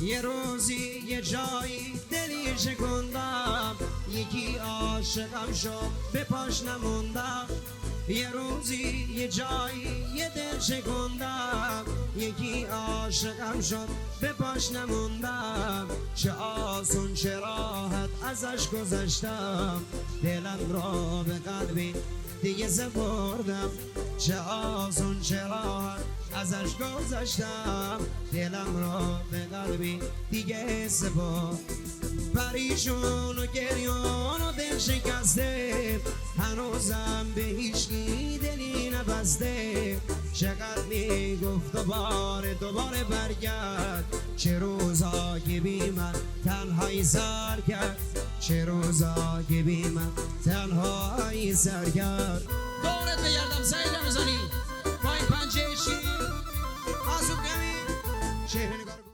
یه روزی یه جایی دلی شکندم، یکی عاشقم شد به پاش نموندم. یه روزی یه جایی یه دل شکندم، یکی عاشقم شد به پاش نموندم. چه آسون چه راحت ازش گذشتم، دلم را به قلبی دیگه سپردم. چه آسون چه راحت ازش گذشتم، دلم را به قلبی دیگه سپردم. پریشون و گریان و دل شکسته، هنوزم به هیچکی دلی نبسته. چقدر میگفت دوباره برگرد، چه روزا که بی من تنهایی سر کرد، چه روزا که بی من تنهایی سر کرد. دورت بگردم سعید رمضانی با این پنجه شیر آسوب کمی شهر نگار